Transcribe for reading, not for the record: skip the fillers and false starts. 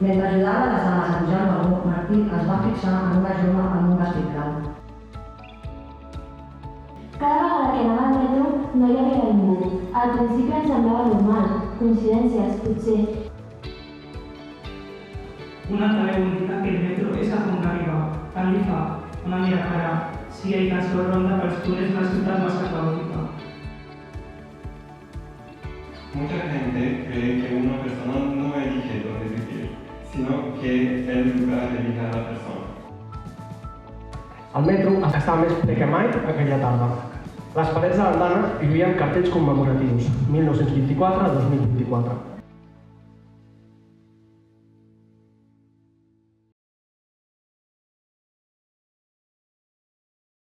Mentre ajudava les dames a pujar al vagó, Martí es va fixar en una jove amb un vestit blau. Cada vegada que anava al metro no hi havia ningú. Al principi em semblava normal, coincidències, potser. Una altra veu indica que el metro és a punt d'arribar. Tant li fa, una mira clara, si ell que el seu ronda pels túnels d'una ciutat massa caòtica. Mucha gente cree que una persona no elige dónde vivir, sino que el lugar elige a la persona. El metro estava més ple que mai aquella tarda. Les parets de l'andana lluïen cartells commemoratius, 1924-2024.